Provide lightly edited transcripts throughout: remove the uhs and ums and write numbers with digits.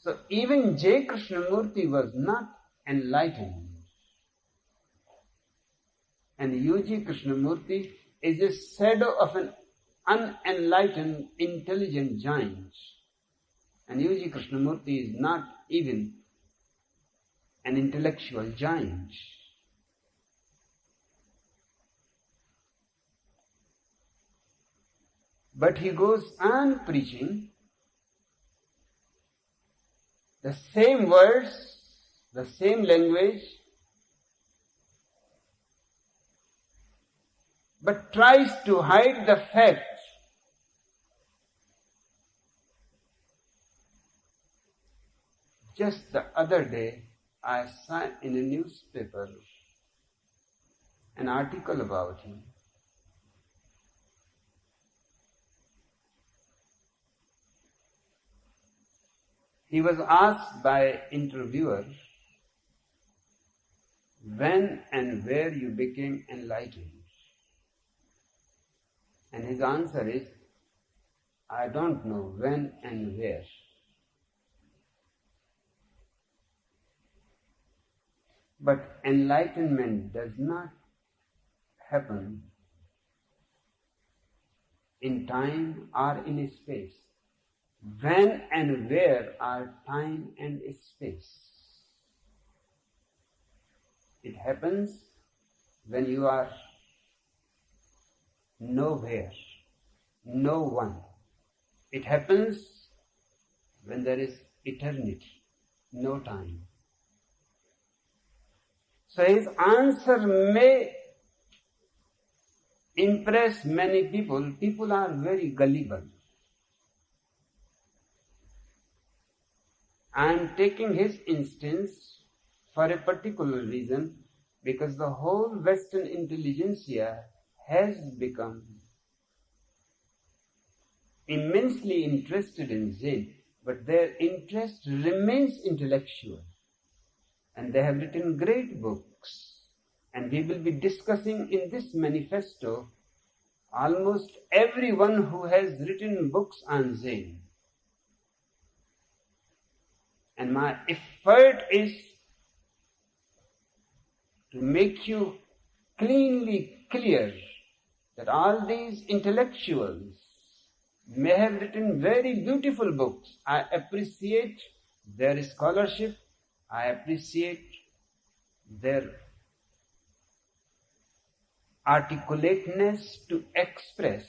So even J. Krishnamurti was not enlightened. And U.G. Krishnamurti is a shadow of an unenlightened, intelligent giant. And U.G. Krishnamurti is not even an intellectual giant. But he goes on preaching the same words, the same language, but tries to hide the fact just the other day I saw in a newspaper an article about him. He was asked by interviewer, when and where you became enlightened. And his answer is, I don't know when and where. But enlightenment does not happen in time or in space. When and where are time and space? It happens when you are nowhere, no one. It happens when there is eternity, no time. So his answer may impress many people. People are very gullible. I am taking his instance for a particular reason, because the whole Western intelligentsia has become immensely interested in Zen, but their interest remains intellectual. And they have written great books. And we will be discussing in this manifesto almost everyone who has written books on Zen. And my effort is to make you cleanly clear that all these intellectuals may have written very beautiful books. I appreciate their scholarship. I appreciate their articulateness to express.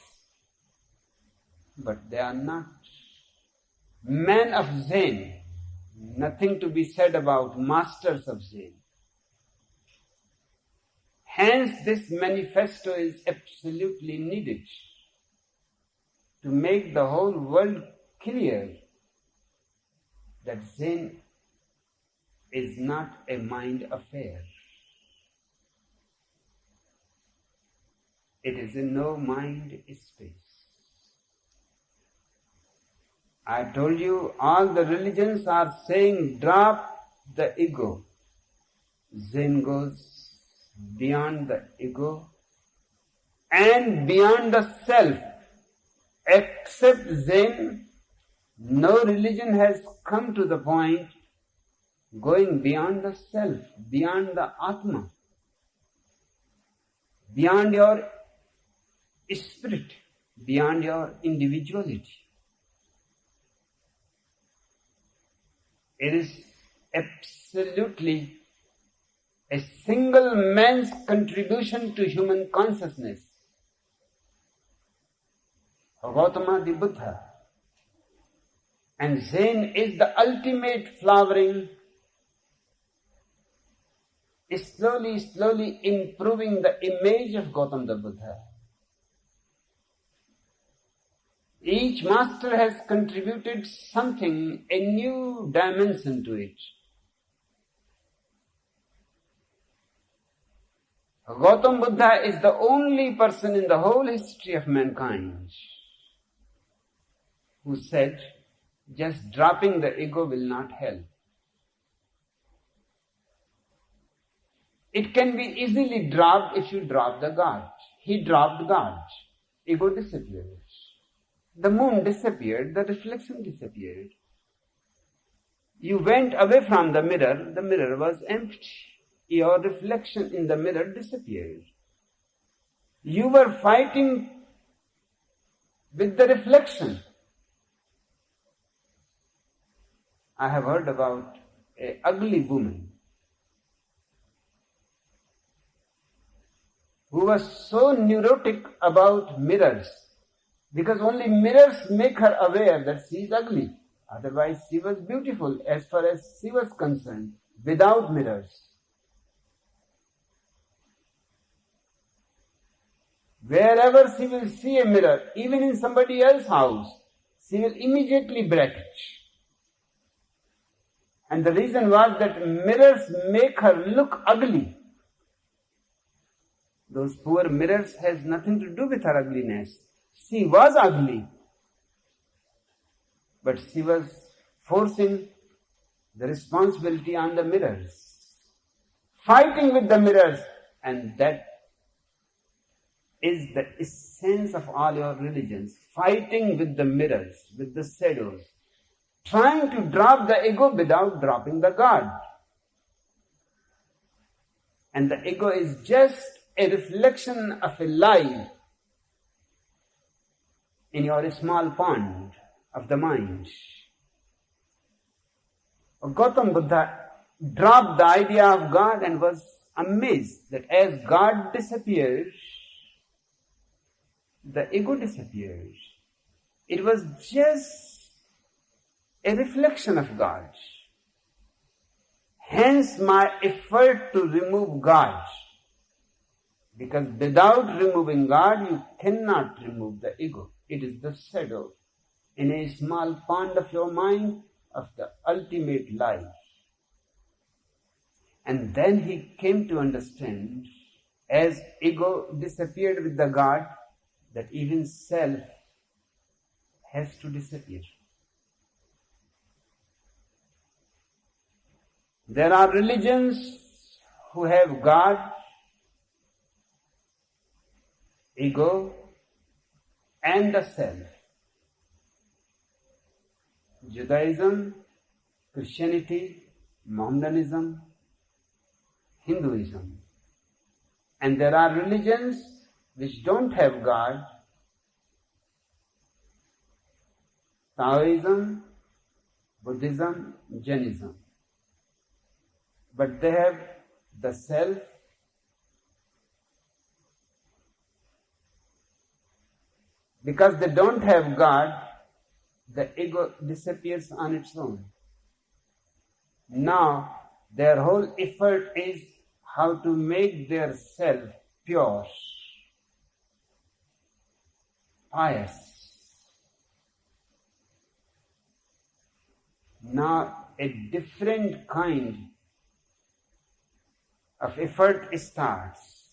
But they are not men of Zen. Nothing to be said about masters of Zen. Hence, this manifesto is absolutely needed to make the whole world clear that Zen is not a mind affair. It is a no-mind space. I told you all the religions are saying drop the ego. Zen goes beyond the ego and beyond the self. Except Zen, no religion has come to the point going beyond the self, beyond the Atma, beyond your spirit, beyond your individuality. It is absolutely a single man's contribution to human consciousness. Gautama the Buddha. And Zen is the ultimate flowering, slowly improving the image of Gautama the Buddha. Each master has contributed something, a new dimension to it. Gautama Buddha is the only person in the whole history of mankind who said, just dropping the ego will not help. It can be easily dropped if you drop the God. He dropped God. Ego disappeared. The moon disappeared, the reflection disappeared. You went away from the mirror was empty. Your reflection in the mirror disappeared. You were fighting with the reflection. I have heard about an ugly woman who was so neurotic about mirrors, because only mirrors make her aware that she is ugly. Otherwise, she was beautiful as far as she was concerned, without mirrors. Wherever she will see a mirror, even in somebody else's house, she will immediately break it. And the reason was that mirrors make her look ugly. Those poor mirrors has nothing to do with her ugliness. She was ugly, but she was forcing the responsibility on the mirrors, fighting with the mirrors, and that is the essence of all your religions, fighting with the mirrors, with the shadows, trying to drop the ego without dropping the God. And the ego is just a reflection of a light in your small pond of the mind. Gautam Buddha dropped the idea of God and was amazed that as God disappears, the ego disappears. It was just a reflection of God. Hence my effort to remove God. Because without removing God, you cannot remove the ego. It is the shadow in a small pond of your mind of the ultimate life. And then he came to understand, as ego disappeared with the God, that even self has to disappear. There are religions who have God, ego, and the self. Judaism, Christianity, Mohammedanism, Hinduism. And there are religions which don't have God. Taoism, Buddhism, Jainism. But they have the self, because they don't have God, the ego disappears on its own. Now, their whole effort is how to make their self pure, pious. Now, a different kind of effort starts.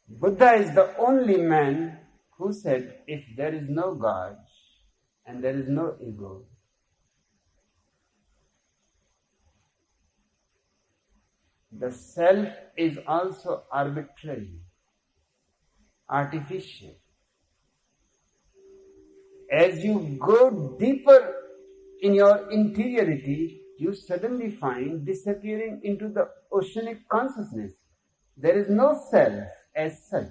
Buddha is the only man who said, if there is no God and there is no ego, the self is also arbitrary, artificial. As you go deeper in your interiority, you suddenly find disappearing into the oceanic consciousness. There is no self as such.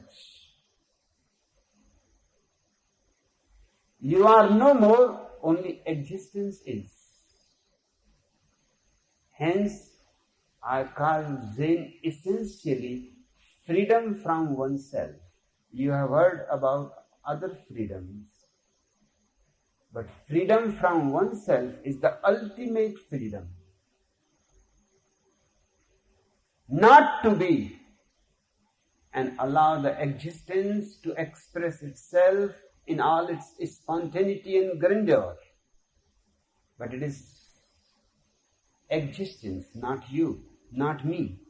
You are no more, only existence is. Hence, I call Zen essentially freedom from oneself. You have heard about other freedoms. But freedom from oneself is the ultimate freedom. Not to be and allow the existence to express itself in all its spontaneity and grandeur. But it is existence, not you, not me.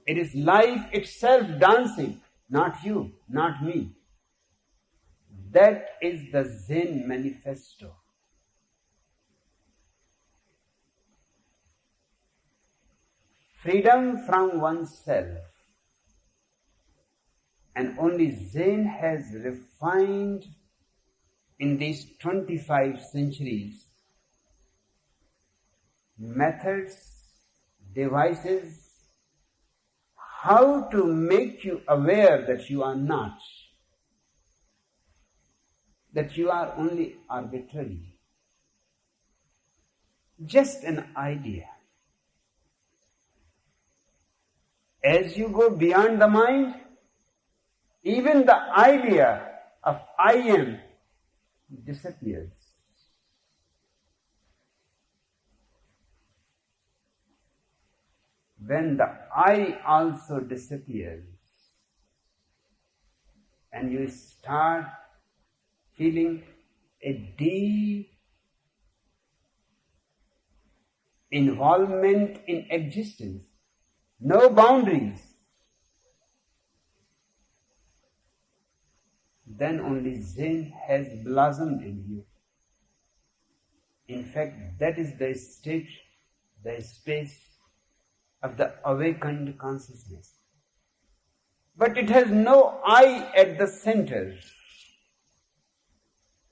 It is life itself dancing, not you, not me. That is the Zen Manifesto. Freedom from oneself. And only Zen has refined in these 25 centuries methods, devices, how to make you aware that you are not, that you are only arbitrary. Just an idea. As you go beyond the mind, even the idea of I am disappears. When the I also disappears and you start feeling a deep involvement in existence, no boundaries, then only Zen has blossomed in you. In fact, that is the state, the space of the awakened consciousness. But it has no I at the center,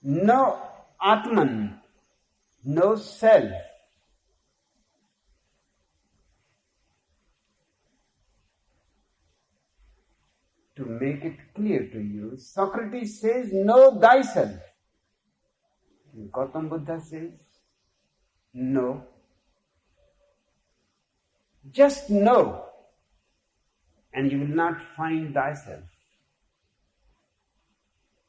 no Atman, no self. To make it clear to you, Socrates says, know thyself. Gautam Buddha says, no. Just know, and you will not find thyself.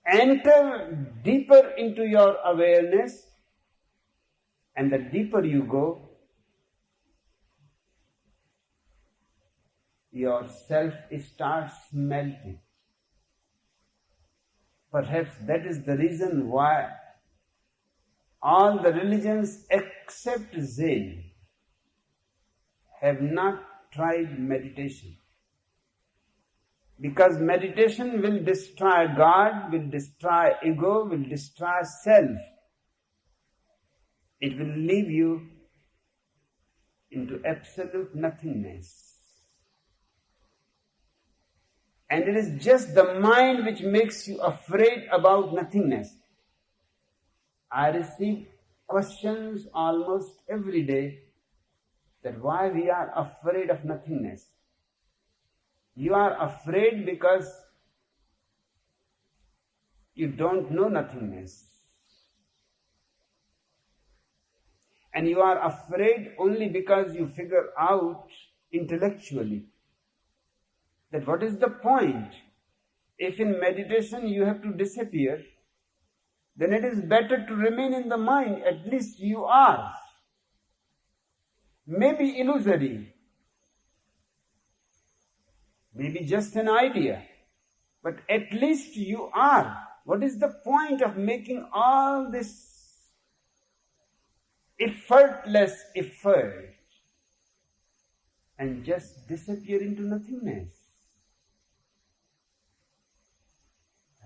Enter deeper into your awareness, and the deeper you go, your self starts melting. Perhaps that is the reason why all the religions except Zen have not tried meditation. Because meditation will destroy God, will destroy ego, will destroy self. It will leave you into absolute nothingness. And it is just the mind which makes you afraid about nothingness. I receive questions almost every day that why we are afraid of nothingness. You are afraid because you don't know nothingness. And you are afraid only because you figure out intellectually that what is the point? If in meditation you have to disappear, then it is better to remain in the mind. At least you are. Maybe illusory, maybe just an idea, but at least you are. What is the point of making all this effortless effort and just disappear into nothingness?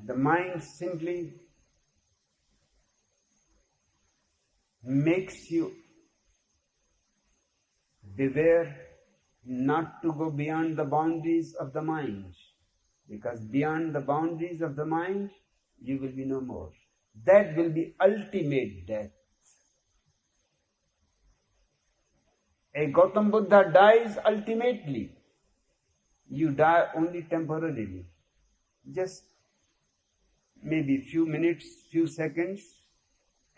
The mind simply makes you beware not to go beyond the boundaries of the mind, because beyond the boundaries of the mind, you will be no more. That will be ultimate death. A Gautam Buddha dies ultimately. You die only temporarily. Just maybe few minutes, few seconds,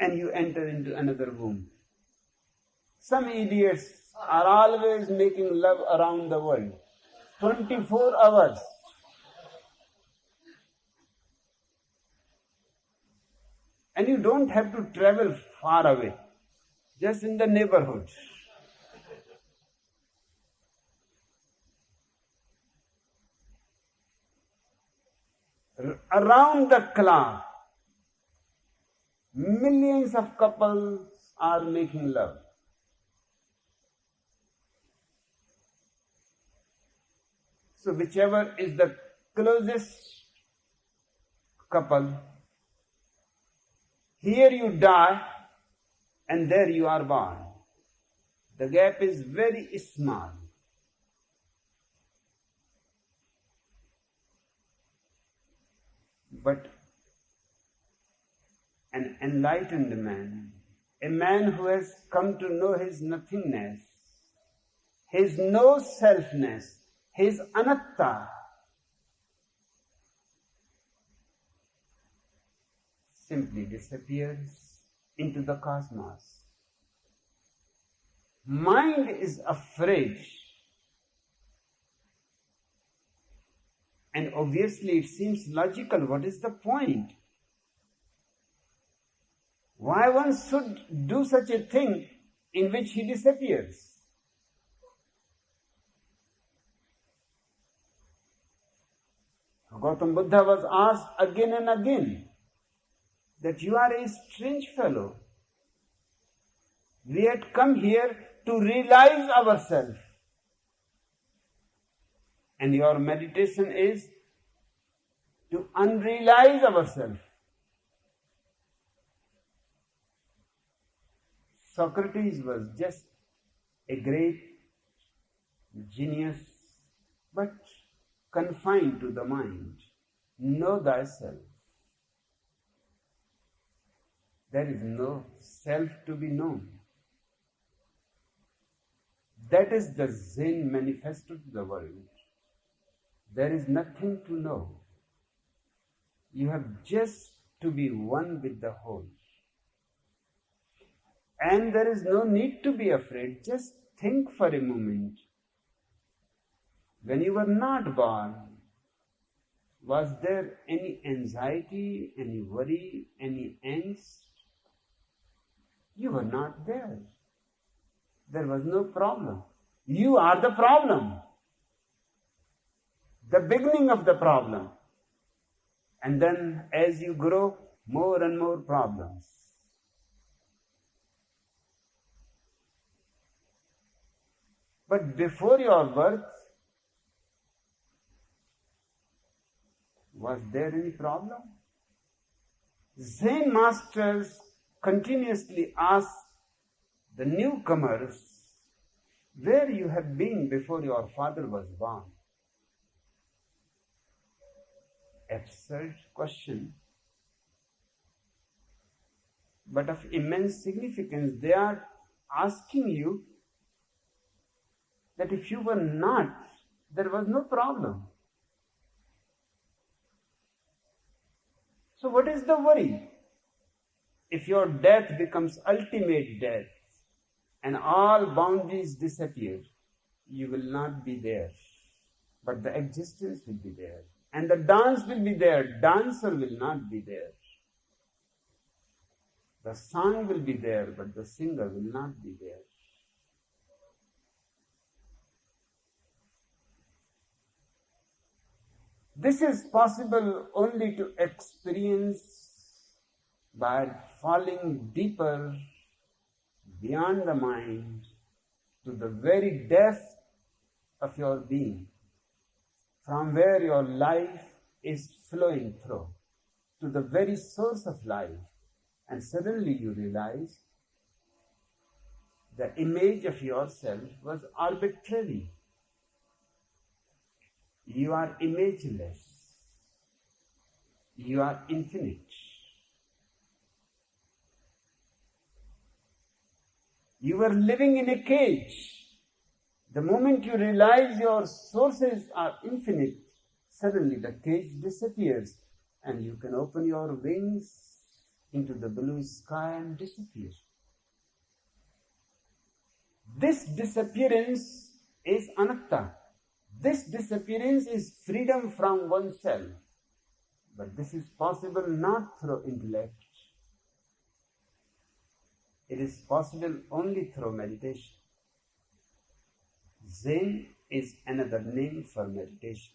and you enter into another womb. Some idiots are always making love around the world. 24 hours. And you don't have to travel far away. Just in the neighborhood. Around the clock, millions of couples are making love. So whichever is the closest couple, here you die and there you are born. The gap is very small. But enlightened man, a man who has come to know his nothingness, his no-selfness, his anatta, simply disappears into the cosmos. Mind is afraid, and obviously it seems logical. What is the point? Why one should do such a thing in which he disappears? Gautam Buddha was asked again and again that you are a strange fellow. We had come here to realize ourselves. And your meditation is to unrealize ourselves. Socrates was just a great genius, but confined to the mind. Know thyself. There is no self to be known. That is the Zen Manifesto to the world. There is nothing to know. You have just to be one with the whole. And there is no need to be afraid. Just think for a moment. When you were not born, was there any anxiety, any worry, any angst? You were not there. There was no problem. You are the problem. The beginning of the problem. And then as you grow, more and more problems. But before your birth, was there any problem? Zen masters continuously ask the newcomers where you have been before your father was born. Absurd question, but of immense significance. They are asking you that if you were not, there was no problem. So what is the worry? If your death becomes ultimate death and all boundaries disappear, you will not be there. But the existence will be there. And the dance will be there. Dancer will not be there. The song will be there, but the singer will not be there. This is possible only to experience by falling deeper beyond the mind to the very depth of your being, from where your life is flowing through, to the very source of life. And suddenly you realize the image of yourself was arbitrary. You are imageless. You are infinite. You were living in a cage. The moment you realize your sources are infinite, suddenly the cage disappears and you can open your wings into the blue sky and disappear. This disappearance is anatta. This disappearance is freedom from oneself. But this is possible not through intellect. It is possible only through meditation. Zen is another name for meditation.